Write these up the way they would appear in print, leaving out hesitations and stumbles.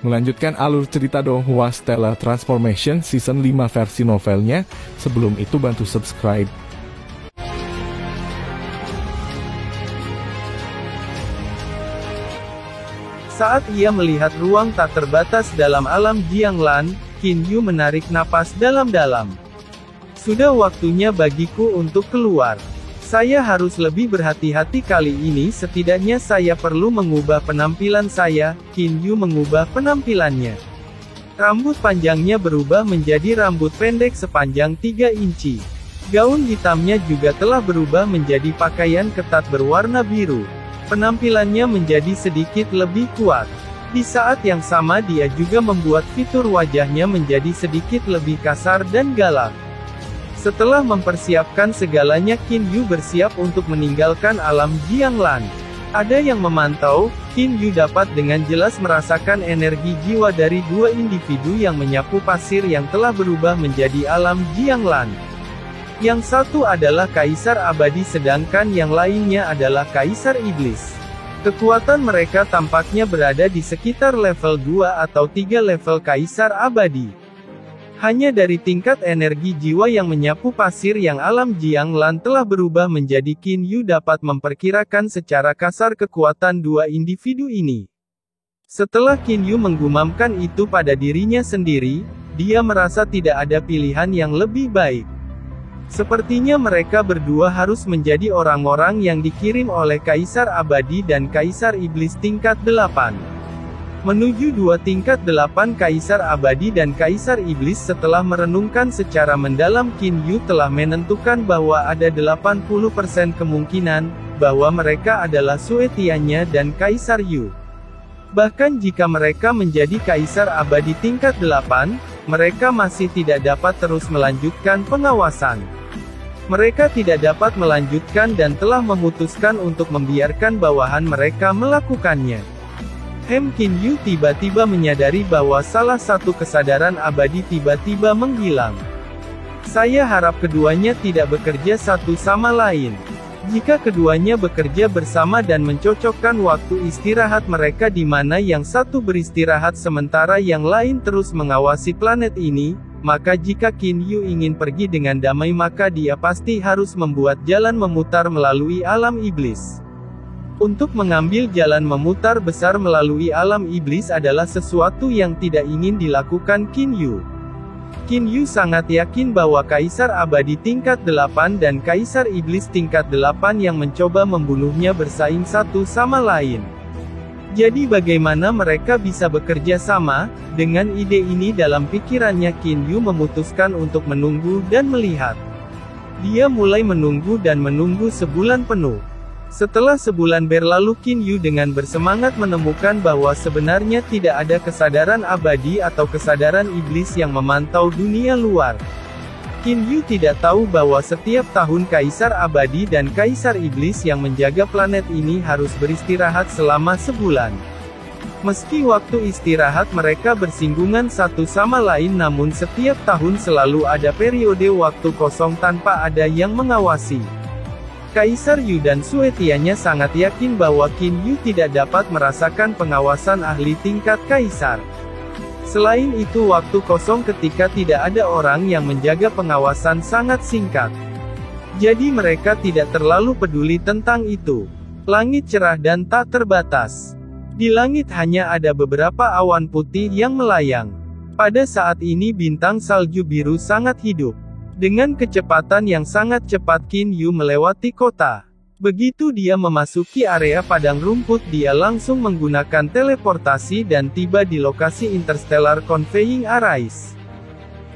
Melanjutkan alur cerita Donghua Stellar Transformation Season 5 versi novelnya, sebelum itu bantu subscribe. Saat ia melihat ruang tak terbatas dalam alam Jianglan, Qin Yu menarik napas dalam-dalam. Sudah waktunya bagiku untuk keluar. Saya harus lebih berhati-hati kali ini, setidaknya saya perlu mengubah penampilan saya. Qin Yu mengubah penampilannya. Rambut panjangnya berubah menjadi rambut pendek sepanjang 3 inci. Gaun hitamnya juga telah berubah menjadi pakaian ketat berwarna biru. Penampilannya menjadi sedikit lebih kuat. Di saat yang sama dia juga membuat fitur wajahnya menjadi sedikit lebih kasar dan galak. Setelah mempersiapkan segalanya, Qin Yu bersiap untuk meninggalkan alam Jianglan. Ada yang memantau, Qin Yu dapat dengan jelas merasakan energi jiwa dari 2 individu yang menyapu pasir yang telah berubah menjadi alam Jianglan. Yang satu adalah Kaisar Abadi sedangkan yang lainnya adalah Kaisar Iblis. Kekuatan mereka tampaknya berada di sekitar level 2 atau 3 level Kaisar Abadi. Hanya dari tingkat energi jiwa yang menyapu pasir yang alam Jianglan telah berubah menjadi, Qin Yu dapat memperkirakan secara kasar kekuatan 2 individu ini. Setelah Qin Yu menggumamkan itu pada dirinya sendiri, dia merasa tidak ada pilihan yang lebih baik. Sepertinya mereka berdua harus menjadi orang-orang yang dikirim oleh Kaisar Abadi dan Kaisar Iblis tingkat 8. Menuju 2 tingkat 8 Kaisar Abadi dan Kaisar Iblis. Setelah merenungkan secara mendalam, Qin Yu telah menentukan bahwa ada 80% kemungkinan bahwa mereka adalah Sue Tiannya dan Kaisar Yu. Bahkan jika mereka menjadi Kaisar Abadi tingkat 8, mereka masih tidak dapat terus melanjutkan pengawasan. Mereka tidak dapat melanjutkan dan telah memutuskan untuk membiarkan bawahan mereka melakukannya. Qin Yu tiba-tiba menyadari bahwa salah satu kesadaran abadi tiba-tiba menghilang. Saya harap keduanya tidak bekerja satu sama lain. Jika keduanya bekerja bersama dan mencocokkan waktu istirahat mereka di mana yang satu beristirahat sementara yang lain terus mengawasi planet ini, maka jika Qin Yu ingin pergi dengan damai maka dia pasti harus membuat jalan memutar melalui alam iblis. Untuk mengambil jalan memutar besar melalui alam iblis adalah sesuatu yang tidak ingin dilakukan Qin Yu. Qin Yu sangat yakin bahwa Kaisar Abadi tingkat 8 dan Kaisar Iblis tingkat 8 yang mencoba membunuhnya bersaing satu sama lain. Jadi bagaimana mereka bisa bekerja sama? Dengan ide ini dalam pikirannya, Qin Yu memutuskan untuk menunggu dan melihat. Dia mulai menunggu dan menunggu sebulan penuh. Setelah sebulan berlalu, Qin Yu dengan bersemangat menemukan bahwa sebenarnya tidak ada kesadaran abadi atau kesadaran iblis yang memantau dunia luar. Qin Yu tidak tahu bahwa setiap tahun Kaisar Abadi dan Kaisar Iblis yang menjaga planet ini harus beristirahat selama sebulan. Meski waktu istirahat mereka bersinggungan satu sama lain, namun setiap tahun selalu ada periode waktu kosong tanpa ada yang mengawasi. Kaisar Yu dan Sue Tiannya sangat yakin bahwa Qin Yu tidak dapat merasakan pengawasan ahli tingkat Kaisar. Selain itu, waktu kosong ketika tidak ada orang yang menjaga pengawasan sangat singkat. Jadi mereka tidak terlalu peduli tentang itu. Langit cerah dan tak terbatas. Di langit hanya ada beberapa awan putih yang melayang. Pada saat ini bintang salju biru sangat hidup. Dengan kecepatan yang sangat cepat Qin Yu melewati kota. Begitu dia memasuki area padang rumput, dia langsung menggunakan teleportasi dan tiba di lokasi Interstellar Conveying Arrays.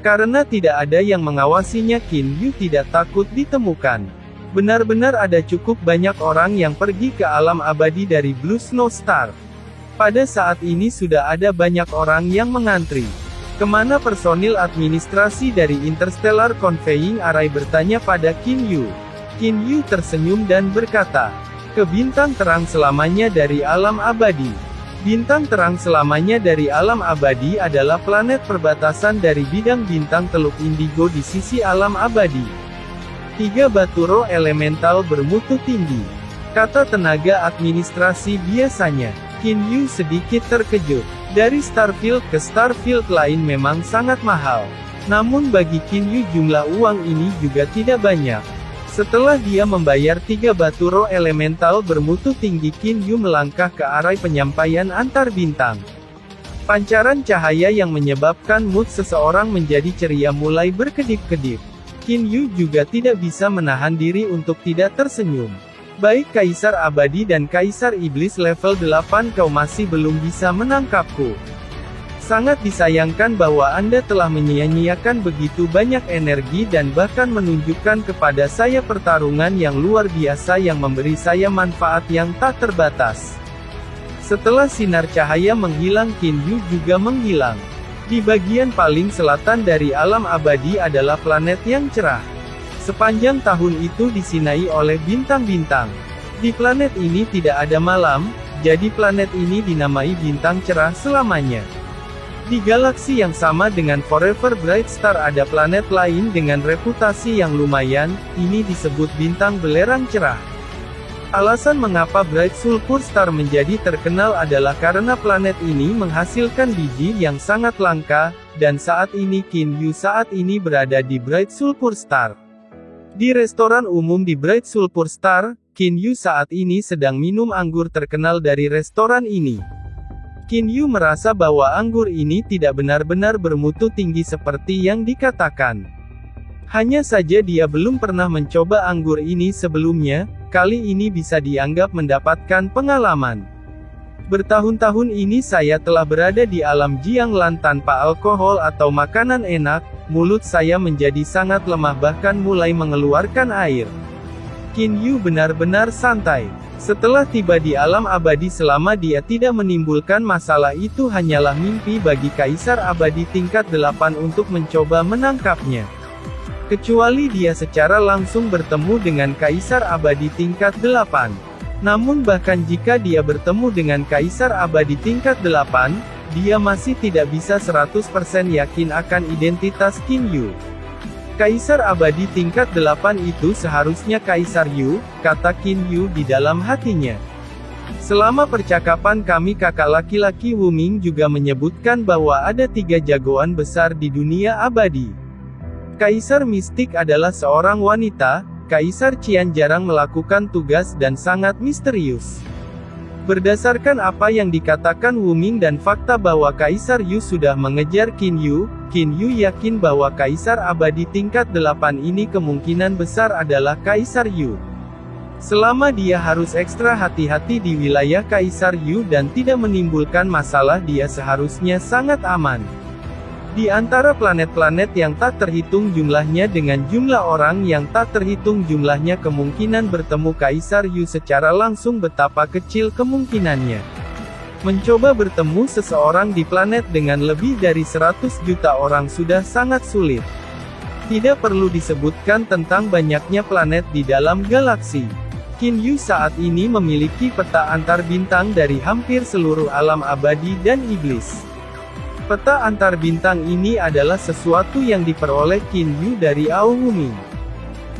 Karena tidak ada yang mengawasinya, Qin Yu tidak takut ditemukan. Benar-benar ada cukup banyak orang yang pergi ke alam abadi dari Blue Snow Star. Pada saat ini sudah ada banyak orang yang mengantri. Kemana personil administrasi dari Interstellar Conveying Array bertanya pada Qin Yu. Qin Yu tersenyum dan berkata, ke bintang terang selamanya dari alam abadi. Bintang terang selamanya dari alam abadi adalah planet perbatasan dari bidang bintang Teluk Indigo di sisi alam abadi. 3 batu roh elemental bermutu tinggi. Kata tenaga administrasi biasanya. Qin Yu sedikit terkejut. Dari Starfield ke Starfield lain memang sangat mahal. Namun bagi Qin Yu jumlah uang ini juga tidak banyak. Setelah dia membayar 3 batu roh elemental bermutu tinggi, Qin Yu melangkah ke arah penyampaian antar bintang. Pancaran cahaya yang menyebabkan mood seseorang menjadi ceria mulai berkedip-kedip. Qin Yu juga tidak bisa menahan diri untuk tidak tersenyum. Baik Kaisar Abadi dan Kaisar Iblis level 8 kau masih belum bisa menangkapku. Sangat disayangkan bahwa Anda telah menyia-nyiakan begitu banyak energi dan bahkan menunjukkan kepada saya pertarungan yang luar biasa yang memberi saya manfaat yang tak terbatas. Setelah sinar cahaya menghilang, Qin Yu juga menghilang. Di bagian paling selatan dari alam abadi adalah planet yang cerah. Sepanjang tahun itu disinai oleh bintang-bintang. Di planet ini tidak ada malam, jadi planet ini dinamai bintang cerah selamanya. Di galaksi yang sama dengan Forever Bright Star ada planet lain dengan reputasi yang lumayan, ini disebut bintang belerang cerah. Alasan mengapa Bright Sulfur Star menjadi terkenal adalah karena planet ini menghasilkan biji yang sangat langka, dan saat ini Qin Yu saat ini berada di Bright Sulfur Star. Di restoran umum di Bright Sulfur Star, Qin Yu saat ini sedang minum anggur terkenal dari restoran ini. Qin Yu merasa bahwa anggur ini tidak benar-benar bermutu tinggi seperti yang dikatakan. Hanya saja dia belum pernah mencoba anggur ini sebelumnya, kali ini bisa dianggap mendapatkan pengalaman. Bertahun-tahun ini saya telah berada di alam Jianglan tanpa alkohol atau makanan enak, mulut saya menjadi sangat lemah bahkan mulai mengeluarkan air. Qin Yu benar-benar santai. Setelah tiba di alam abadi selama dia tidak menimbulkan masalah itu hanyalah mimpi bagi Kaisar Abadi tingkat 8 untuk mencoba menangkapnya. Kecuali dia secara langsung bertemu dengan Kaisar Abadi tingkat 8. Namun bahkan jika dia bertemu dengan Kaisar Abadi tingkat 8, dia masih tidak bisa 100% yakin akan identitas Qin Yu. Kaisar Abadi tingkat 8 itu seharusnya Kaisar Yu, kata Qin Yu di dalam hatinya. Selama percakapan kami kakak laki-laki Wu Ming juga menyebutkan bahwa ada 3 jagoan besar di dunia abadi. Kaisar Mistik adalah seorang wanita, Kaisar Qian jarang melakukan tugas dan sangat misterius. Berdasarkan apa yang dikatakan Wu Ming dan fakta bahwa Kaisar Yu sudah mengejar Qin Yu yakin bahwa Kaisar Abadi tingkat 8 ini kemungkinan besar adalah Kaisar Yu. Selama dia harus ekstra hati-hati di wilayah Kaisar Yu dan tidak menimbulkan masalah, dia seharusnya sangat aman. Di antara planet-planet yang tak terhitung jumlahnya dengan jumlah orang yang tak terhitung jumlahnya, kemungkinan bertemu Kaisar Yu secara langsung betapa kecil kemungkinannya. Mencoba bertemu seseorang di planet dengan lebih dari 100 juta orang sudah sangat sulit. Tidak perlu disebutkan tentang banyaknya planet di dalam galaksi. Qin Yu saat ini memiliki peta antar bintang dari hampir seluruh alam abadi dan iblis. Peta antar bintang ini adalah sesuatu yang diperoleh Qin Yu dari Ao Wu Ming.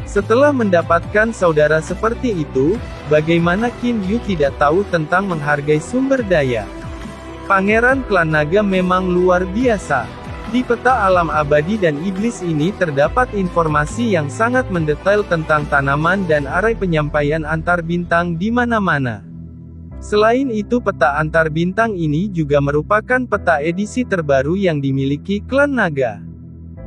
Setelah mendapatkan saudara seperti itu, bagaimana Qin Yu tidak tahu tentang menghargai sumber daya? Pangeran Klan Naga memang luar biasa. Di peta alam abadi dan iblis ini terdapat informasi yang sangat mendetail tentang tanaman dan arai penyampaian antar bintang di mana-mana. Selain itu, peta antar bintang ini juga merupakan peta edisi terbaru yang dimiliki Klan Naga.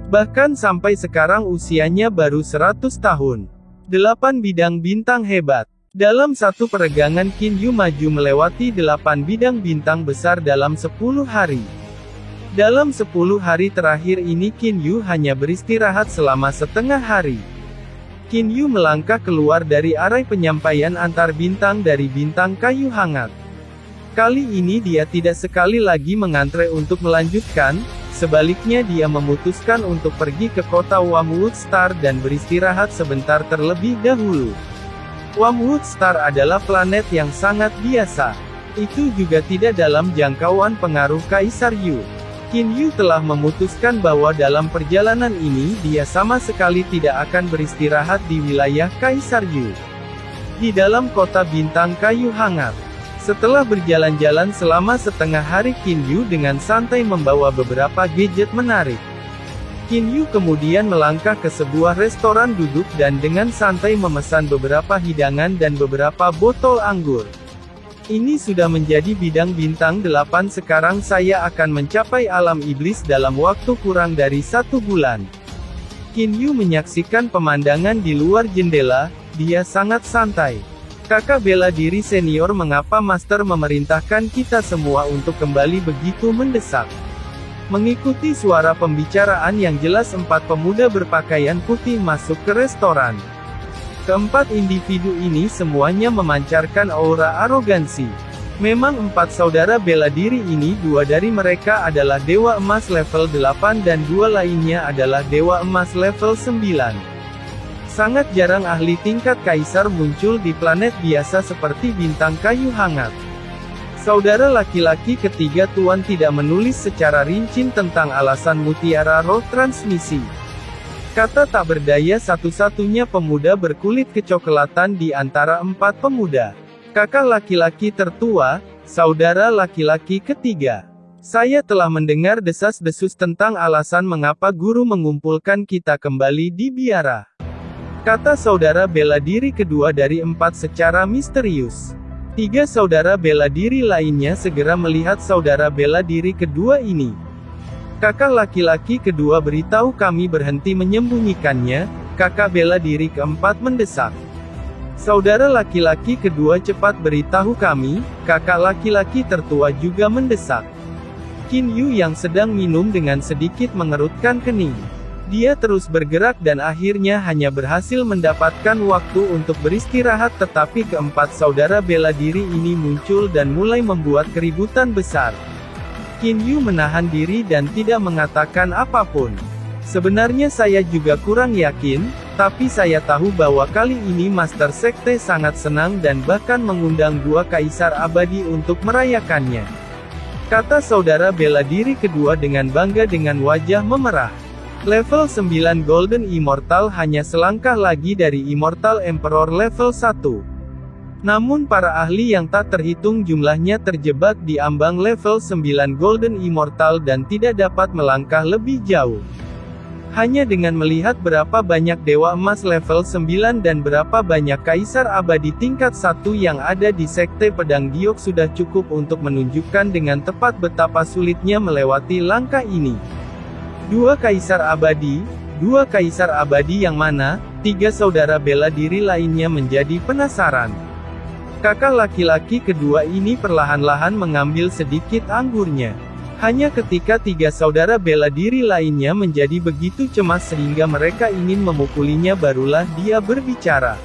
Bahkan sampai sekarang usianya baru 100 tahun. 8 bidang bintang hebat. Dalam satu peregangan Qin Yu maju melewati 8 bidang bintang besar dalam 10 hari. Dalam 10 hari terakhir ini Qin Yu hanya beristirahat selama setengah hari. Qin Yu melangkah keluar dari arai penyampaian antar bintang dari bintang kayu hangat. Kali ini dia tidak sekali lagi mengantre untuk melanjutkan, sebaliknya dia memutuskan untuk pergi ke kota Wormwood Star dan beristirahat sebentar terlebih dahulu. Wormwood Star adalah planet yang sangat biasa. Itu juga tidak dalam jangkauan pengaruh Kaisar Yu. Qin Yu telah memutuskan bahwa dalam perjalanan ini dia sama sekali tidak akan beristirahat di wilayah Kaisar Yu. Di dalam kota bintang kayu hangat, Setelah berjalan-jalan selama setengah hari, Qin Yu dengan santai membawa beberapa gadget menarik. Qin Yu kemudian melangkah ke sebuah restoran duduk dan dengan santai memesan beberapa hidangan dan beberapa botol anggur. Ini sudah menjadi bidang bintang 8, sekarang saya akan mencapai alam iblis dalam waktu kurang dari 1 bulan. Qin Yu menyaksikan pemandangan di luar jendela, dia sangat santai. Kakak bela diri senior, mengapa Master memerintahkan kita semua untuk kembali begitu mendesak? Mengikuti suara pembicaraan yang jelas, 4 pemuda berpakaian putih masuk ke restoran. Keempat individu ini semuanya memancarkan aura arogansi. Memang 4 saudara bela diri ini, 2 dari mereka adalah Dewa Emas level 8 dan 2 lainnya adalah Dewa Emas level 9. Sangat jarang ahli tingkat kaisar muncul di planet biasa seperti bintang kayu hangat. Saudara laki-laki ketiga Tuan tidak menulis secara rinci tentang alasan mutiara roh transmisi. Kata tak berdaya satu-satunya pemuda berkulit kecoklatan di antara 4 pemuda. Kakak laki-laki tertua, saudara laki-laki ketiga. Saya telah mendengar desas-desus tentang alasan mengapa guru mengumpulkan kita kembali di biara. Kata saudara bela diri kedua dari 4 secara misterius. 3 saudara bela diri lainnya segera melihat saudara bela diri kedua ini. Kakak laki-laki kedua beritahu kami berhenti menyembunyikannya, kakak bela diri keempat mendesak. Saudara laki-laki kedua cepat beritahu kami, kakak laki-laki tertua juga mendesak. Qin Yu yang sedang minum dengan sedikit mengerutkan kening. Dia terus bergerak dan akhirnya hanya berhasil mendapatkan waktu untuk beristirahat, tetapi keempat saudara bela diri ini muncul dan mulai membuat keributan besar. Qin Yu menahan diri dan tidak mengatakan apapun. Sebenarnya saya juga kurang yakin, tapi saya tahu bahwa kali ini Master Sekte sangat senang dan bahkan mengundang 2 kaisar abadi untuk merayakannya. Kata saudara bela diri kedua dengan bangga dengan wajah memerah. Level 9 Golden Immortal hanya selangkah lagi dari Immortal Emperor level 1. Namun para ahli yang tak terhitung jumlahnya terjebak di ambang level 9 Golden Immortal dan tidak dapat melangkah lebih jauh. Hanya dengan melihat berapa banyak Dewa Emas level 9 dan berapa banyak Kaisar Abadi tingkat 1 yang ada di Sekte Pedang Giok sudah cukup untuk menunjukkan dengan tepat betapa sulitnya melewati langkah ini. 2 kaisar abadi yang mana? 3 saudara bela diri lainnya menjadi penasaran. Kakak laki-laki kedua ini perlahan-lahan mengambil sedikit anggurnya. Hanya ketika 3 saudara bela diri lainnya menjadi begitu cemas sehingga mereka ingin memukulinya barulah dia berbicara.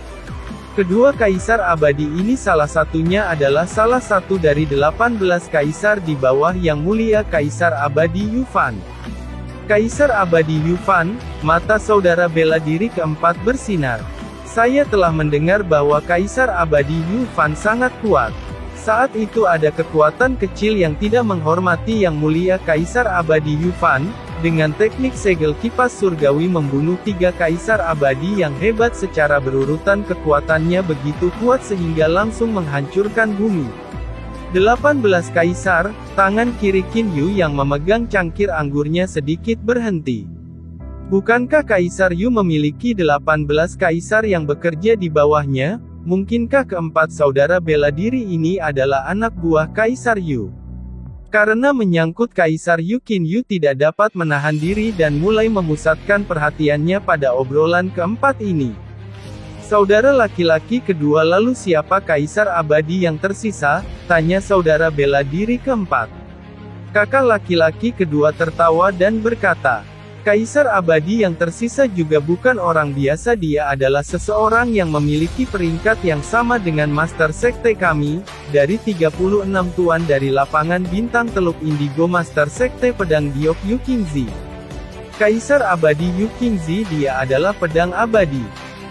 Kedua kaisar abadi ini salah satunya adalah salah satu dari 18 kaisar di bawah Yang Mulia Kaisar Abadi Yufan. Kaisar Abadi Yufan, mata saudara bela diri keempat bersinar. Saya telah mendengar bahwa Kaisar Abadi Yufan sangat kuat. Saat itu ada kekuatan kecil yang tidak menghormati Yang Mulia Kaisar Abadi Yufan, dengan teknik segel kipas surgawi membunuh 3 kaisar abadi yang hebat secara berurutan. Kekuatannya begitu kuat sehingga langsung menghancurkan bumi. 18 kaisar, tangan kiri Qin Yu yang memegang cangkir anggurnya sedikit berhenti. Bukankah Kaisar Yu memiliki 18 kaisar yang bekerja di bawahnya? Mungkinkah keempat saudara bela diri ini adalah anak buah Kaisar Yu? Karena menyangkut Kaisar Yu, Qin Yu tidak dapat menahan diri dan mulai memusatkan perhatiannya pada obrolan keempat ini. Saudara laki-laki kedua, lalu siapa kaisar abadi yang tersisa? Tanya saudara bela diri keempat. Kakak laki-laki kedua tertawa dan berkata, Kaisar abadi yang tersisa juga bukan orang biasa, dia adalah seseorang yang memiliki peringkat yang sama dengan Master Sekte kami, dari 36 tuan dari lapangan bintang Teluk Indigo Master Sekte Pedang Giok Yu Qingzi. Kaisar abadi Yu Qingzi, dia adalah pedang abadi.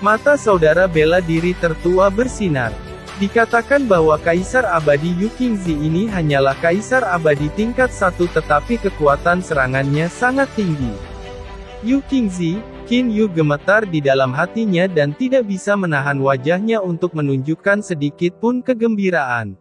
Mata saudara bela diri tertua bersinar. Dikatakan bahwa Kaisar Abadi Yu Qingzi ini hanyalah Kaisar Abadi tingkat 1 tetapi kekuatan serangannya sangat tinggi. Yu Qingzi, Qin Yu gemetar di dalam hatinya dan tidak bisa menahan wajahnya untuk menunjukkan sedikit pun kegembiraan.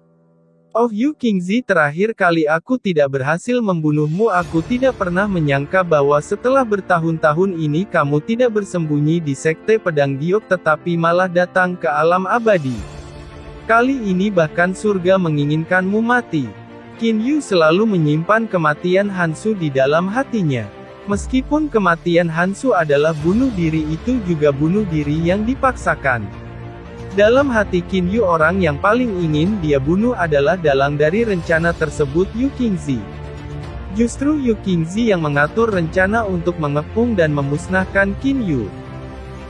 Oh Yu Qingzi, terakhir kali aku tidak berhasil membunuhmu. Aku tidak pernah menyangka bahwa setelah bertahun-tahun ini kamu tidak bersembunyi di Sekte Pedang Giok tetapi malah datang ke alam abadi. Kali ini bahkan surga menginginkanmu mati. Qin Yu selalu menyimpan kematian Hansu di dalam hatinya. Meskipun kematian Hansu adalah bunuh diri, itu juga bunuh diri yang dipaksakan. Dalam hati Qin Yu, orang yang paling ingin dia bunuh adalah dalang dari rencana tersebut, Yu Qingzi. Justru Yu Qingzi yang mengatur rencana untuk mengepung dan memusnahkan Qin Yu.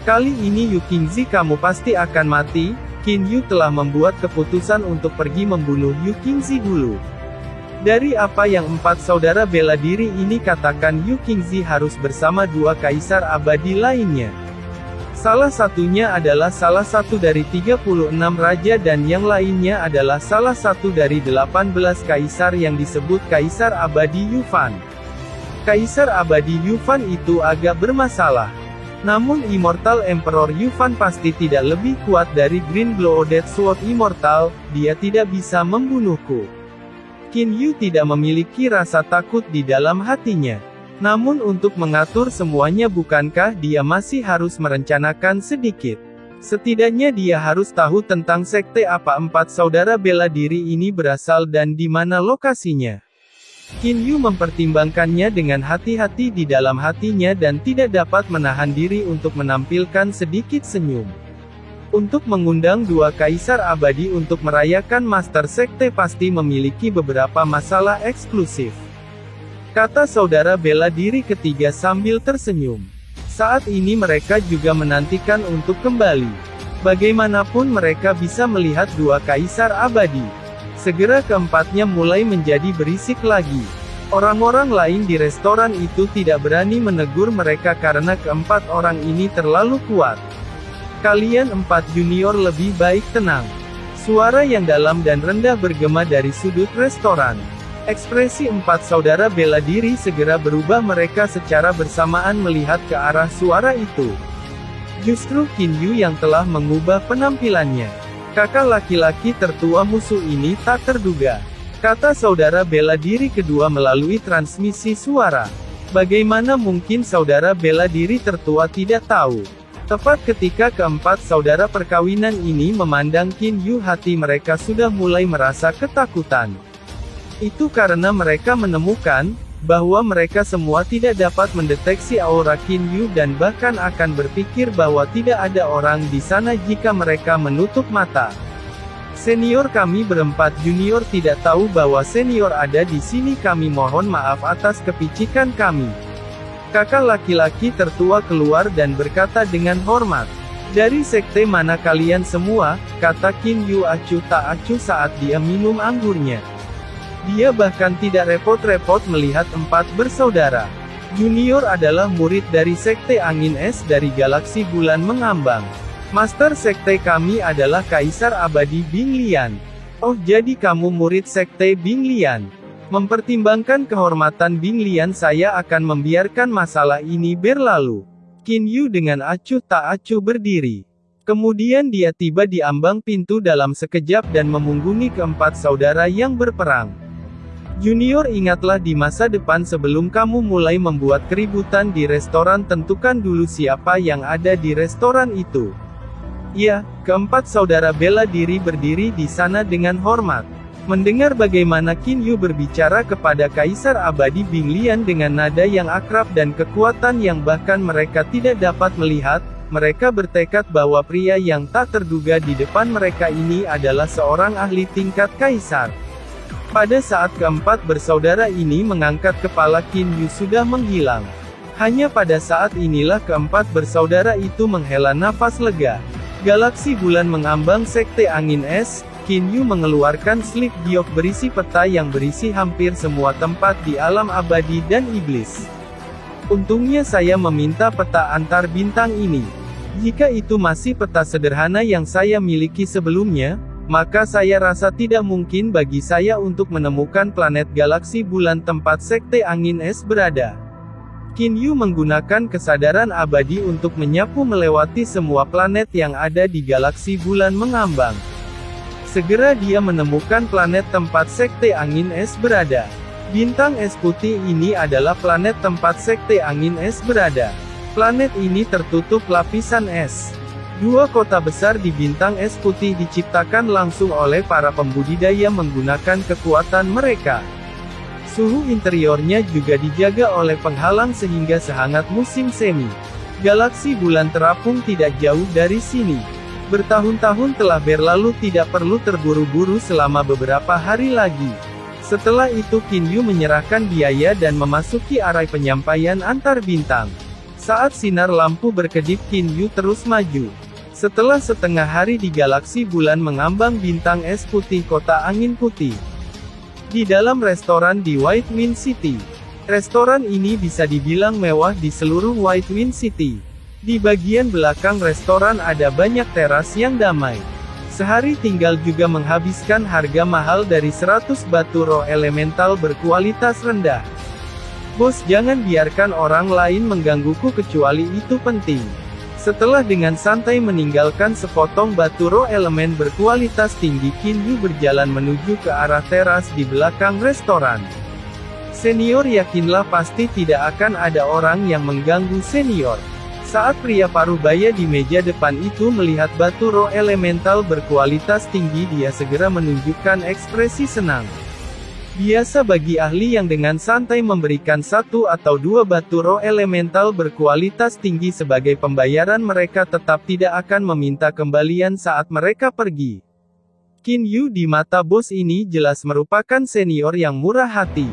Kali ini Yu Qingzi, kamu pasti akan mati. Qin Yu telah membuat keputusan untuk pergi membunuh Yu Qingzi dulu. Dari apa yang 4 saudara bela diri ini katakan, Yu Qingzi harus bersama 2 kaisar abadi lainnya. Salah satunya adalah salah satu dari 36 raja dan yang lainnya adalah salah satu dari 18 kaisar yang disebut Kaisar Abadi Yufan. Kaisar Abadi Yufan itu agak bermasalah. Namun Immortal Emperor Yufan pasti tidak lebih kuat dari Green Blooded Sword Immortal, dia tidak bisa membunuhku. Qin Yu tidak memiliki rasa takut di dalam hatinya. Namun untuk mengatur semuanya, bukankah dia masih harus merencanakan sedikit? Setidaknya dia harus tahu tentang sekte apa 4 saudara bela diri ini berasal dan di mana lokasinya. Qin Yu mempertimbangkannya dengan hati-hati di dalam hatinya dan tidak dapat menahan diri untuk menampilkan sedikit senyum. Untuk mengundang 2 kaisar abadi untuk merayakan Master Sekte pasti memiliki beberapa masalah eksklusif, kata saudara bela diri ketiga sambil tersenyum. Saat ini mereka juga menantikan untuk kembali. Bagaimanapun mereka bisa melihat 2 kaisar abadi. Segera keempatnya mulai menjadi berisik lagi. Orang-orang lain di restoran itu tidak berani menegur mereka karena keempat orang ini terlalu kuat. Kalian 4 junior lebih baik tenang. Suara yang dalam dan rendah bergema dari sudut restoran. Ekspresi 4 saudara bela diri segera berubah, mereka secara bersamaan melihat ke arah suara itu. Justru Qin Yu yang telah mengubah penampilannya. Kakak laki-laki tertua musuh ini tak terduga, kata saudara bela diri kedua melalui transmisi suara. Bagaimana mungkin saudara bela diri tertua tidak tahu? Tepat ketika keempat saudara perkawinan ini memandang Qin Yu, hati mereka sudah mulai merasa ketakutan. Itu karena mereka menemukan bahwa mereka semua tidak dapat mendeteksi aura Qin Yu dan bahkan akan berpikir bahwa tidak ada orang di sana jika mereka menutup mata. Senior kami berempat junior tidak tahu bahwa senior ada di sini, kami mohon maaf atas kepicikan kami. Kakak laki-laki tertua keluar dan berkata dengan hormat. Dari sekte mana kalian semua? Kata Qin Yu acuh tak acuh saat dia minum anggurnya. Dia bahkan tidak repot-repot melihat 4 bersaudara junior adalah murid dari Sekte Angin Es dari Galaksi Bulan Mengambang. Master Sekte kami adalah Kaisar Abadi Bing Lian. Oh, jadi kamu murid Sekte Bing Lian. Mempertimbangkan kehormatan Bing Lian, saya akan membiarkan masalah ini berlalu. Qin Yu dengan acuh tak acuh berdiri. Kemudian dia tiba di ambang pintu dalam sekejap dan memunggungi keempat saudara yang berperang. Junior, ingatlah di masa depan sebelum kamu mulai membuat keributan di restoran, tentukan dulu siapa yang ada di restoran itu. Ya, keempat saudara bela diri berdiri di sana dengan hormat. Mendengar bagaimana Qin Yu berbicara kepada Kaisar Abadi Bing Lian dengan nada yang akrab dan kekuatan yang bahkan mereka tidak dapat melihat, mereka bertekad bahwa pria yang tak terduga di depan mereka ini adalah seorang ahli tingkat kaisar. Pada saat keempat bersaudara ini mengangkat kepala, Qin Yu sudah menghilang. Hanya pada saat inilah keempat bersaudara itu menghela nafas lega. Galaksi Bulan Mengambang Sekte Angin Es, Qin Yu mengeluarkan slip giok berisi peta yang berisi hampir semua tempat di alam abadi dan iblis. Untungnya saya meminta peta antar bintang ini. Jika itu masih peta sederhana yang saya miliki sebelumnya, maka saya rasa tidak mungkin bagi saya untuk menemukan planet galaksi bulan tempat Sekte Angin Es berada. Qin Yu menggunakan kesadaran abadi untuk menyapu melewati semua planet yang ada di galaksi bulan mengambang. Segera dia menemukan planet tempat Sekte Angin Es berada. Bintang es putih ini adalah planet tempat Sekte Angin Es berada. Planet ini tertutup lapisan es. Dua kota besar di bintang es putih diciptakan langsung oleh para pembudidaya menggunakan kekuatan mereka. Suhu interiornya juga dijaga oleh penghalang sehingga sehangat musim semi. Galaksi bulan terapung tidak jauh dari sini. Bertahun-tahun telah berlalu, tidak perlu terburu-buru selama beberapa hari lagi. Setelah itu Qin Yu menyerahkan biaya dan memasuki arai penyampaian antar bintang. Saat sinar lampu berkedip Qin Yu terus maju. Setelah setengah hari di galaksi bulan mengambang bintang es putih kota angin putih. Di dalam restoran di White Wind City. Restoran ini bisa dibilang mewah di seluruh White Wind City. Di bagian belakang restoran ada banyak teras yang damai. Sehari tinggal juga menghabiskan harga mahal dari 100 batu roh elemental berkualitas rendah. Bos, jangan biarkan orang lain menggangguku kecuali itu penting. Setelah dengan santai meninggalkan sepotong batu roh elemen berkualitas tinggi, Qin Yu berjalan menuju ke arah teras di belakang restoran. Senior, yakinlah pasti tidak akan ada orang yang mengganggu senior. Saat pria parubaya di meja depan itu melihat batu roh elemental berkualitas tinggi, dia segera menunjukkan ekspresi senang. Biasa bagi ahli yang dengan santai memberikan 1 atau 2 batu roh elemental berkualitas tinggi sebagai pembayaran, mereka tetap tidak akan meminta kembalian saat mereka pergi. Qin Yu di mata bos ini jelas merupakan senior yang murah hati.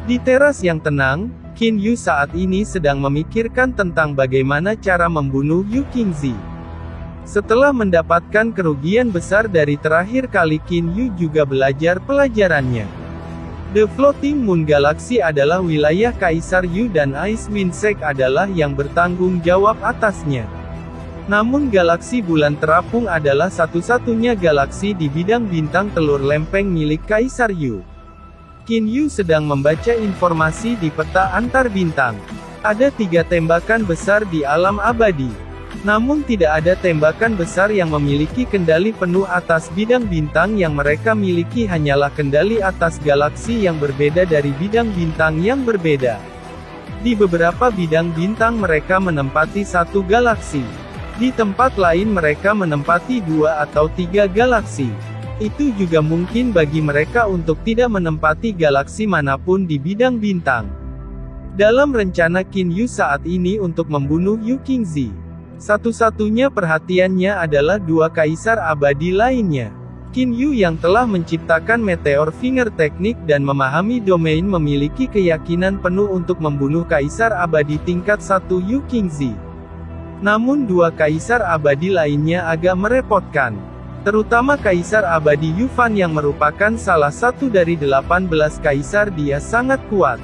Di teras yang tenang, Qin Yu saat ini sedang memikirkan tentang bagaimana cara membunuh Yu Qingzi. Setelah mendapatkan kerugian besar dari terakhir kali, Qin Yu juga belajar pelajarannya. The Floating Moon Galaxy adalah wilayah Kaisar Yu dan Ice Wind Sect adalah yang bertanggung jawab atasnya. Namun galaksi bulan terapung adalah satu-satunya galaksi di bidang bintang telur lempeng milik Kaisar Yu. Qin Yu sedang membaca informasi di peta antar bintang. Ada 3 tembakan besar di alam abadi. Namun tidak ada tembakan besar yang memiliki kendali penuh atas bidang bintang. Yang mereka miliki hanyalah kendali atas galaksi yang berbeda dari bidang bintang yang berbeda. Di beberapa bidang bintang mereka menempati 1 galaksi. Di tempat lain mereka menempati 2 atau 3 galaksi. Itu juga mungkin bagi mereka untuk tidak menempati galaksi manapun di bidang bintang. Dalam rencana Qin Yu saat ini untuk membunuh Yu Qingzi, satu-satunya perhatiannya adalah 2 kaisar abadi lainnya. Qin Yu yang telah menciptakan Meteor Finger Teknik dan memahami domain memiliki keyakinan penuh untuk membunuh kaisar abadi tingkat 1 Yu Qingzi. Namun 2 kaisar abadi lainnya agak merepotkan. Terutama Kaisar Abadi Yufan yang merupakan salah satu dari 18 kaisar, dia sangat kuat.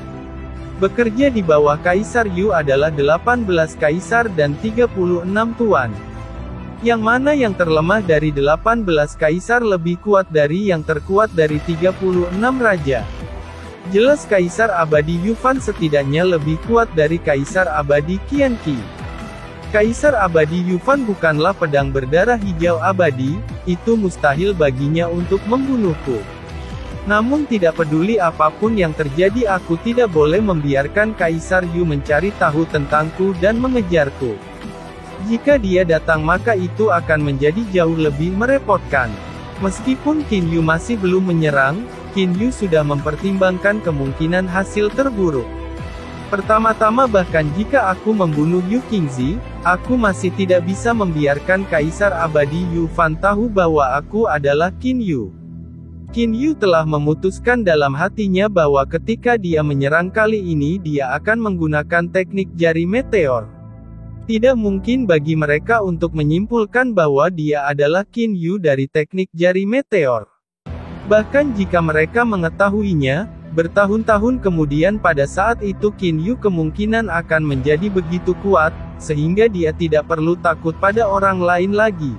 Bekerja di bawah Kaisar Yu adalah 18 kaisar dan 36 tuan. Yang mana yang terlemah dari 18 kaisar lebih kuat dari yang terkuat dari 36 raja. Jelas Kaisar Abadi Yufan setidaknya lebih kuat dari Kaisar Abadi Qianqi. Kaisar Abadi Yufan bukanlah pedang berdarah hijau abadi, itu mustahil baginya untuk membunuhku. Namun tidak peduli apapun yang terjadi, aku tidak boleh membiarkan Kaisar Yu mencari tahu tentangku dan mengejarku. Jika dia datang maka itu akan menjadi jauh lebih merepotkan. Meskipun Qin Yu masih belum menyerang, Qin Yu sudah mempertimbangkan kemungkinan hasil terburuk. Pertama-tama, bahkan jika aku membunuh Yu Qingzi, aku masih tidak bisa membiarkan Kaisar Abadi Yufan tahu bahwa aku adalah Qin Yu. Qin Yu telah memutuskan dalam hatinya bahwa ketika dia menyerang kali ini dia akan menggunakan teknik jari meteor. Tidak mungkin bagi mereka untuk menyimpulkan bahwa dia adalah Qin Yu dari teknik jari meteor. Bahkan jika mereka mengetahuinya, bertahun-tahun kemudian pada saat itu Qin Yu kemungkinan akan menjadi begitu kuat, sehingga dia tidak perlu takut pada orang lain lagi.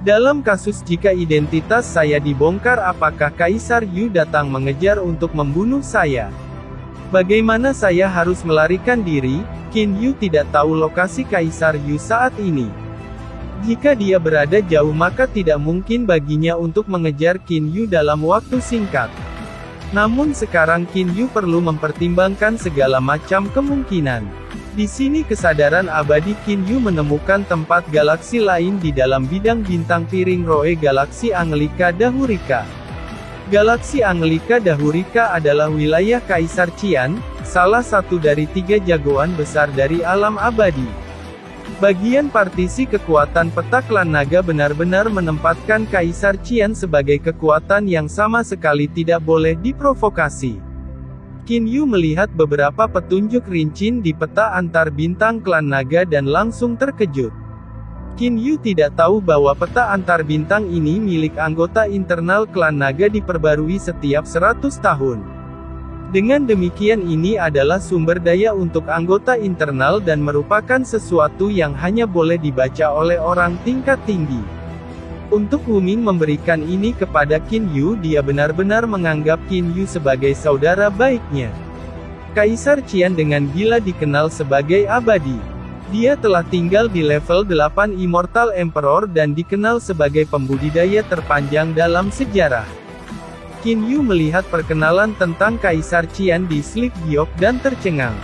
Dalam kasus jika identitas saya dibongkar, apakah Kaisar Yu datang mengejar untuk membunuh saya? Bagaimana saya harus melarikan diri? Qin Yu tidak tahu lokasi Kaisar Yu saat ini. Jika dia berada jauh maka tidak mungkin baginya untuk mengejar Qin Yu dalam waktu singkat. Namun sekarang Qin Yu perlu mempertimbangkan segala macam kemungkinan. Di sini kesadaran abadi Qin Yu menemukan tempat galaksi lain di dalam bidang bintang piring Roe Galaksi Anglika Dahurika. Galaksi Anglika Dahurika adalah wilayah Kaisar Qian, salah satu dari 3 jagoan besar dari alam abadi. Bagian partisi kekuatan peta klan naga benar-benar menempatkan Kaisar Qian sebagai kekuatan yang sama sekali tidak boleh diprovokasi. Qin Yu melihat beberapa petunjuk rinci di peta antar bintang klan naga dan langsung terkejut. Qin Yu tidak tahu bahwa peta antar bintang ini milik anggota internal klan naga diperbarui setiap 100 tahun. Dengan demikian ini adalah sumber daya untuk anggota internal dan merupakan sesuatu yang hanya boleh dibaca oleh orang tingkat tinggi. Untuk Wu Ming memberikan ini kepada Qin Yu, dia benar-benar menganggap Qin Yu sebagai saudara baiknya. Kaisar Qian dengan gila dikenal sebagai abadi. Dia telah tinggal di level 8 Immortal Emperor dan dikenal sebagai pembudidaya terpanjang dalam sejarah. Qin Yu melihat perkenalan tentang Kaisar Qian di Slip Giok dan tercengang.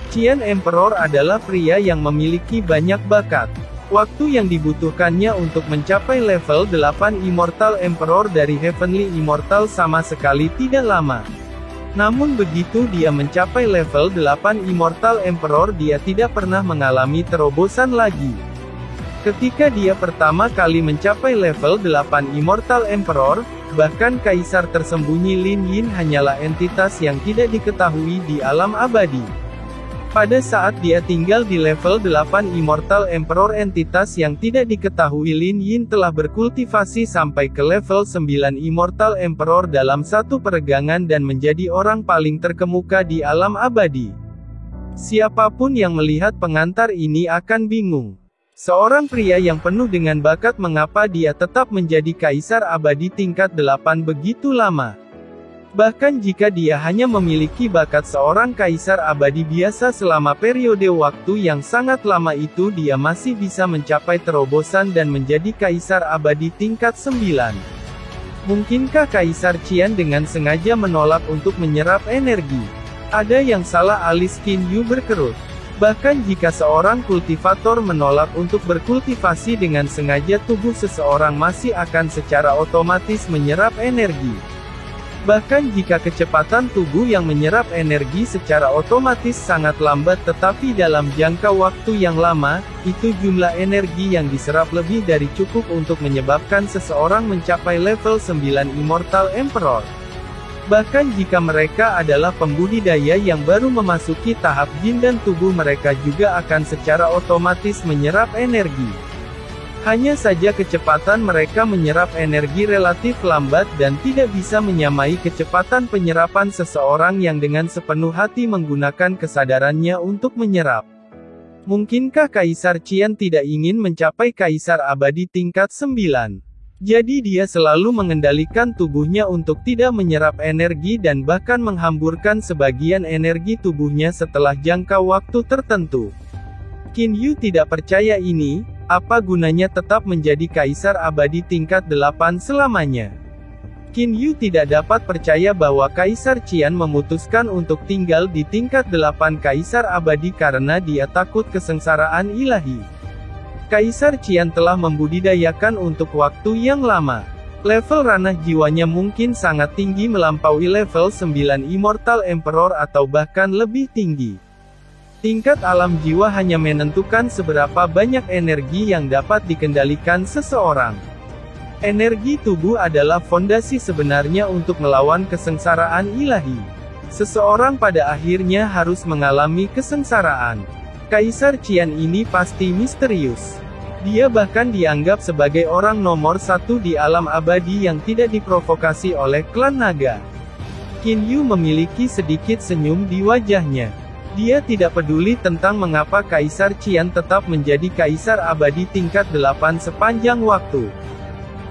Qian Emperor adalah pria yang memiliki banyak bakat. Waktu yang dibutuhkannya untuk mencapai level 8 Immortal Emperor dari Heavenly Immortal sama sekali tidak lama. Namun begitu dia mencapai level 8 Immortal Emperor dia tidak pernah mengalami terobosan lagi. Ketika dia pertama kali mencapai level 8 Immortal Emperor, bahkan Kaisar tersembunyi Lin Yin hanyalah entitas yang tidak diketahui di alam abadi. Pada saat dia tinggal di level 8 Immortal Emperor, entitas yang tidak diketahui Lin Yin telah berkultivasi sampai ke level 9 Immortal Emperor dalam satu peregangan dan menjadi orang paling terkemuka di alam abadi. Siapapun yang melihat pengantar ini akan bingung. Seorang pria yang penuh dengan bakat, mengapa dia tetap menjadi Kaisar Abadi tingkat 8 begitu lama? Bahkan jika dia hanya memiliki bakat seorang Kaisar Abadi biasa selama periode waktu yang sangat lama itu, dia masih bisa mencapai terobosan dan menjadi Kaisar Abadi tingkat 9. Mungkinkah Kaisar Qian dengan sengaja menolak untuk menyerap energi? Ada yang salah, alis Qin Yu berkerut. Bahkan jika seorang kultivator menolak untuk berkultivasi dengan sengaja, tubuh seseorang masih akan secara otomatis menyerap energi. Bahkan jika kecepatan tubuh yang menyerap energi secara otomatis sangat lambat tetapi dalam jangka waktu yang lama, itu jumlah energi yang diserap lebih dari cukup untuk menyebabkan seseorang mencapai level 9 Immortal Emperor. Bahkan jika mereka adalah pembudidaya yang baru memasuki tahap jin, dan tubuh mereka juga akan secara otomatis menyerap energi. Hanya saja kecepatan mereka menyerap energi relatif lambat dan tidak bisa menyamai kecepatan penyerapan seseorang yang dengan sepenuh hati menggunakan kesadarannya untuk menyerap. Mungkinkah Kaisar Qian tidak ingin mencapai Kaisar Abadi tingkat 9? Jadi dia selalu mengendalikan tubuhnya untuk tidak menyerap energi dan bahkan menghamburkan sebagian energi tubuhnya setelah jangka waktu tertentu. Qin Yu tidak percaya ini. Apa gunanya tetap menjadi Kaisar Abadi tingkat 8 selamanya? Qin Yu tidak dapat percaya bahwa Kaisar Qian memutuskan untuk tinggal di tingkat 8 Kaisar Abadi karena dia takut kesengsaraan ilahi. Kaisar Qian telah membudidayakan untuk waktu yang lama. Level ranah jiwanya mungkin sangat tinggi, melampaui level 9 Immortal Emperor atau bahkan lebih tinggi. Tingkat alam jiwa hanya menentukan seberapa banyak energi yang dapat dikendalikan seseorang. Energi tubuh adalah fondasi sebenarnya untuk melawan kesengsaraan ilahi. Seseorang pada akhirnya harus mengalami kesengsaraan. Kaisar Qian ini pasti misterius. Dia bahkan dianggap sebagai orang nomor 1 di alam abadi yang tidak diprovokasi oleh klan naga. Qin Yu memiliki sedikit senyum di wajahnya. Dia tidak peduli tentang mengapa Kaisar Qian tetap menjadi Kaisar Abadi tingkat 8 sepanjang waktu.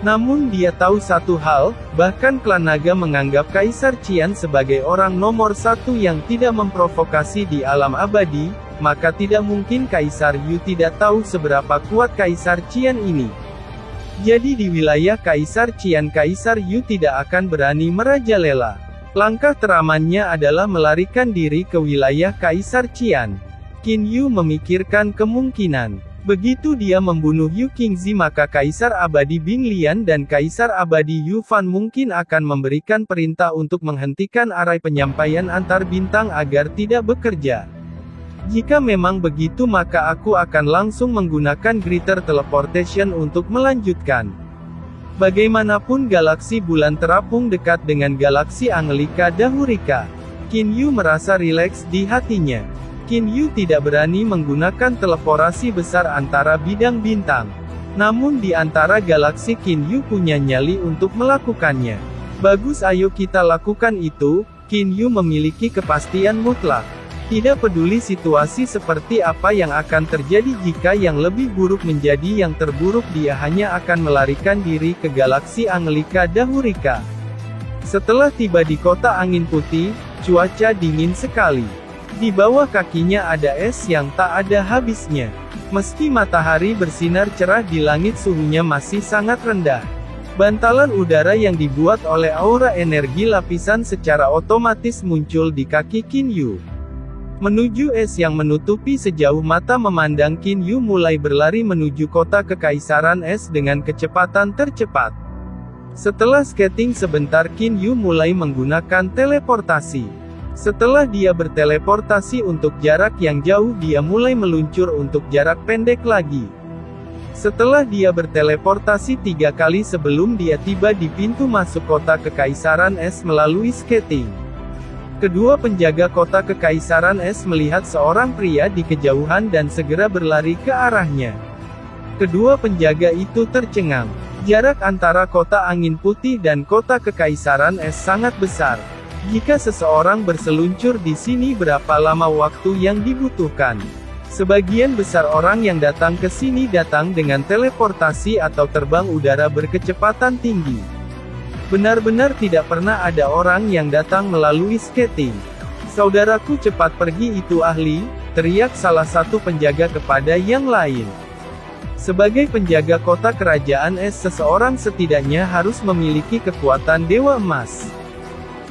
Namun dia tahu satu hal, bahkan klan naga menganggap Kaisar Qian sebagai orang nomor 1 yang tidak memprovokasi di alam abadi. maka tidak mungkin Kaisar Yu tidak tahu seberapa kuat Kaisar Qian ini. Jadi di wilayah Kaisar Qian Kaisar Yu tidak akan berani merajalela. Langkah teramannya adalah melarikan diri ke wilayah Kaisar Qian. Qin Yu memikirkan kemungkinan. Begitu dia membunuh Yu Qingzi maka Kaisar Abadi Bing Lian dan Kaisar Abadi Yu Fan mungkin akan memberikan perintah untuk menghentikan arai penyampaian antar bintang agar tidak bekerja. Jika memang begitu maka aku akan langsung menggunakan Greater Teleportation untuk melanjutkan. Bagaimanapun galaksi bulan terapung dekat dengan galaksi Angelika Dahurika. Qin Yu merasa rileks di hatinya. Qin Yu tidak berani menggunakan teleporasi besar antara bidang bintang. Namun di antara galaksi Qin Yu punya nyali untuk melakukannya. Bagus, ayo kita lakukan itu. Qin Yu memiliki kepastian mutlak. Tidak peduli situasi seperti apa yang akan terjadi, jika yang lebih buruk menjadi yang terburuk dia hanya akan melarikan diri ke galaksi Angelika Dahurika. Setelah tiba di kota angin putih, cuaca dingin sekali. Di bawah kakinya ada es yang tak ada habisnya. Meski matahari bersinar cerah di langit, suhunya masih sangat rendah. Bantalan udara yang dibuat oleh aura energi lapisan secara otomatis muncul di kaki Qin Yu. Menuju es yang menutupi sejauh mata memandang, Qin Yu mulai berlari menuju kota kekaisaran es dengan kecepatan tercepat. Setelah skating sebentar, Qin Yu mulai menggunakan teleportasi. Setelah dia berteleportasi untuk jarak yang jauh, dia mulai meluncur untuk jarak pendek lagi. Setelah dia berteleportasi 3 kali sebelum dia tiba di pintu masuk kota kekaisaran es melalui skating. Kedua penjaga kota kekaisaran es melihat seorang pria di kejauhan dan segera berlari ke arahnya. Kedua penjaga itu tercengang. Jarak antara kota angin putih dan kota kekaisaran es sangat besar. Jika seseorang berseluncur di sini, berapa lama waktu yang dibutuhkan? Sebagian besar orang yang datang ke sini datang dengan teleportasi atau terbang udara berkecepatan tinggi. Benar-benar tidak pernah ada orang yang datang melalui skating. Saudaraku, cepat pergi, itu ahli, teriak salah satu penjaga kepada yang lain. Sebagai penjaga kota kerajaan es, seseorang setidaknya harus memiliki kekuatan Dewa Emas.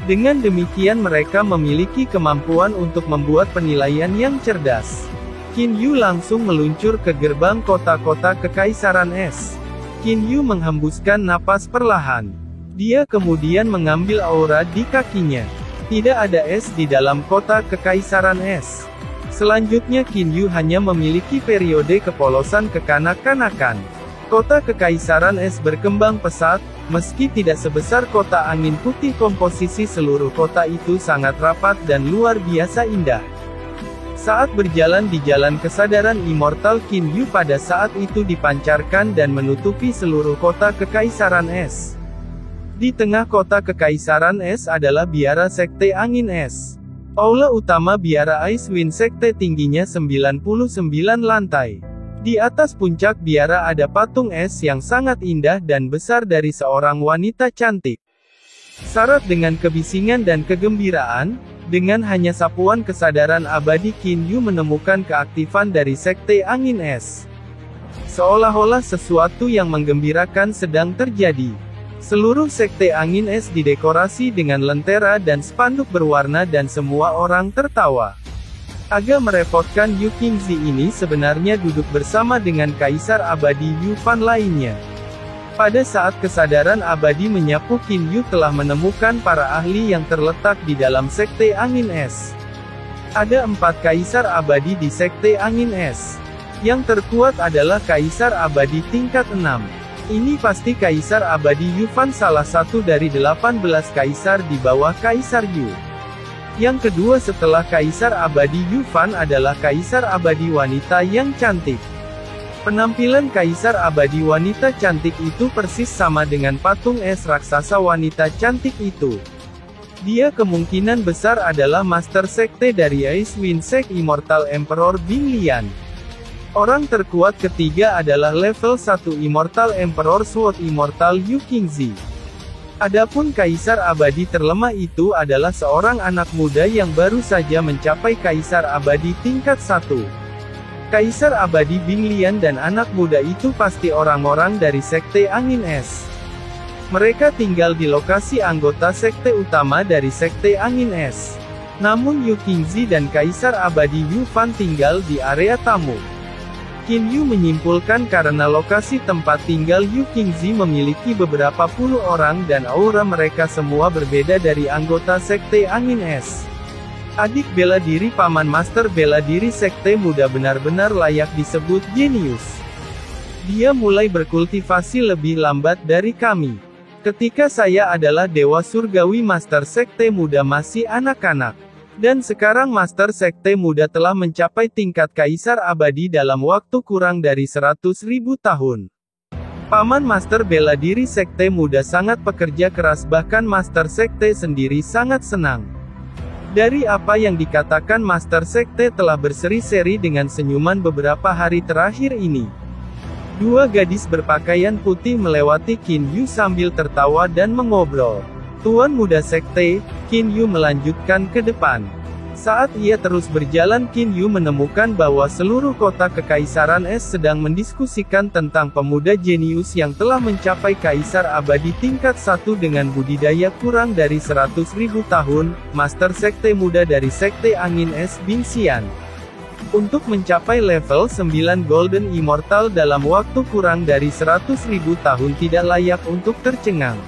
Dengan demikian mereka memiliki kemampuan untuk membuat penilaian yang cerdas. Qin Yu langsung meluncur ke gerbang kota-kota kekaisaran es. Qin Yu menghembuskan napas perlahan. Dia kemudian mengambil aura di kakinya. Tidak ada es di dalam kota kekaisaran es. Selanjutnya Qin Yu hanya memiliki periode kepolosan kekanak-kanakan. Kota kekaisaran es berkembang pesat, meski tidak sebesar kota angin putih. Komposisi seluruh kota itu sangat rapat dan luar biasa indah. Saat berjalan di jalan kesadaran immortal, Qin Yu pada saat itu dipancarkan dan menutupi seluruh kota kekaisaran es. Di tengah kota kekaisaran es adalah biara sekte angin es. Aula utama biara Icewind Sekte tingginya 99 lantai. Di atas puncak biara ada patung es yang sangat indah dan besar dari seorang wanita cantik. Syarat dengan kebisingan dan kegembiraan, dengan hanya sapuan kesadaran abadi Qin Yu menemukan keaktifan dari Sekte Angin Es. Seolah-olah sesuatu yang menggembirakan sedang terjadi. Seluruh Sekte Angin Es didekorasi dengan lentera dan spanduk berwarna dan semua orang tertawa. Agak merepotkan, Yu Qingzi ini sebenarnya duduk bersama dengan Kaisar Abadi Yu Fan lainnya. Pada saat kesadaran abadi menyapu, Qin Yu telah menemukan para ahli yang terletak di dalam Sekte Angin Es. Ada 4 Kaisar Abadi di Sekte Angin Es. Yang terkuat adalah Kaisar Abadi tingkat 6. Ini pasti Kaisar Abadi Yu Fan, salah satu dari 18 Kaisar di bawah Kaisar Yu. Yang kedua setelah Kaisar Abadi Yu Fan adalah Kaisar Abadi Wanita yang cantik. Penampilan Kaisar Abadi Wanita cantik itu persis sama dengan patung es raksasa wanita cantik itu. Dia kemungkinan besar adalah Master Sekte dari Icewind Sect Immortal Emperor Bing Lian. Orang terkuat ketiga adalah level 1 Immortal Emperor Sword Immortal Yu Qingzi. Adapun Kaisar Abadi terlemah itu adalah seorang anak muda yang baru saja mencapai Kaisar Abadi tingkat 1. Kaisar Abadi Bing Lian dan anak muda itu pasti orang-orang dari Sekte Angin Es. Mereka tinggal di lokasi anggota sekte utama dari Sekte Angin Es. Namun Yu Qingzi dan Kaisar Abadi Yu Fan tinggal di area tamu. Qin Yu menyimpulkan karena lokasi tempat tinggal Yu Qingzi memiliki beberapa puluh orang dan aura mereka semua berbeda dari anggota Sekte Angin Es. Adik bela diri Paman Master bela diri Sekte Muda benar-benar layak disebut jenius. Dia mulai berkultivasi lebih lambat dari kami. Ketika saya adalah Dewa Surgawi Master Sekte Muda masih anak-anak. Dan sekarang Master Sekte Muda telah mencapai tingkat Kaisar Abadi dalam waktu kurang dari 100.000 tahun. Paman Master bela diri Sekte Muda sangat pekerja keras bahkan Master Sekte sendiri sangat senang. Dari apa yang dikatakan Master Sekte telah berseri-seri dengan senyuman beberapa hari terakhir ini. Dua gadis berpakaian putih melewati Qin Yu sambil tertawa dan mengobrol. Tuan Muda Sekte, Qin Yu melanjutkan ke depan. Saat ia terus berjalan Qin Yu menemukan bahwa seluruh kota Kekaisaran Es sedang mendiskusikan tentang pemuda jenius yang telah mencapai Kaisar Abadi tingkat 1 dengan budidaya kurang dari 100.000 tahun, Master Sekte Muda dari Sekte Angin Es Bing Xian. Untuk mencapai level 9 Golden Immortal dalam waktu kurang dari 100.000 tahun tidak layak untuk tercengang.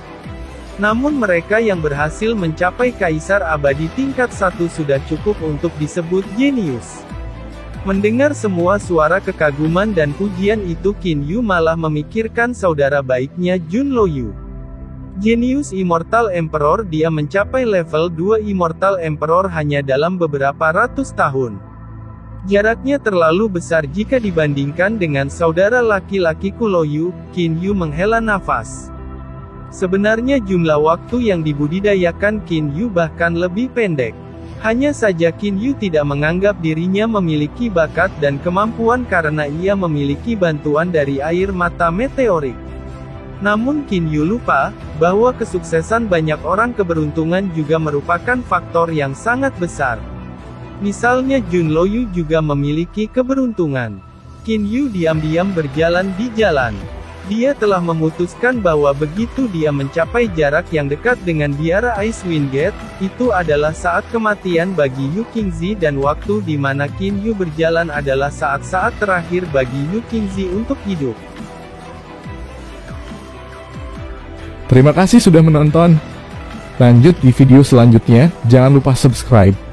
Namun mereka yang berhasil mencapai Kaisar Abadi tingkat 1 sudah cukup untuk disebut jenius. Mendengar semua suara kekaguman dan pujian itu Qin Yu malah memikirkan saudara baiknya Jun Loyu. Jenius Immortal Emperor dia mencapai level 2 Immortal Emperor hanya dalam beberapa ratus tahun. Jaraknya terlalu besar jika dibandingkan dengan saudara laki-lakiku Loyu, Qin Yu menghela nafas. Sebenarnya jumlah waktu yang dibudidayakan Qin Yu bahkan lebih pendek. Hanya saja Qin Yu tidak menganggap dirinya memiliki bakat dan kemampuan karena ia memiliki bantuan dari air mata meteorik. Namun Qin Yu lupa, bahwa kesuksesan banyak orang keberuntungan juga merupakan faktor yang sangat besar. Misalnya Jun Loyu juga memiliki keberuntungan. Qin Yu diam-diam berjalan di jalan. Dia telah memutuskan bahwa begitu dia mencapai jarak yang dekat dengan biara Icewind Gate, itu adalah saat kematian bagi Yu Qingzi dan waktu di mana Qin Yu berjalan adalah saat-saat terakhir bagi Yu Qingzi untuk hidup. Terima kasih sudah menonton. Lanjut di video selanjutnya, jangan lupa subscribe.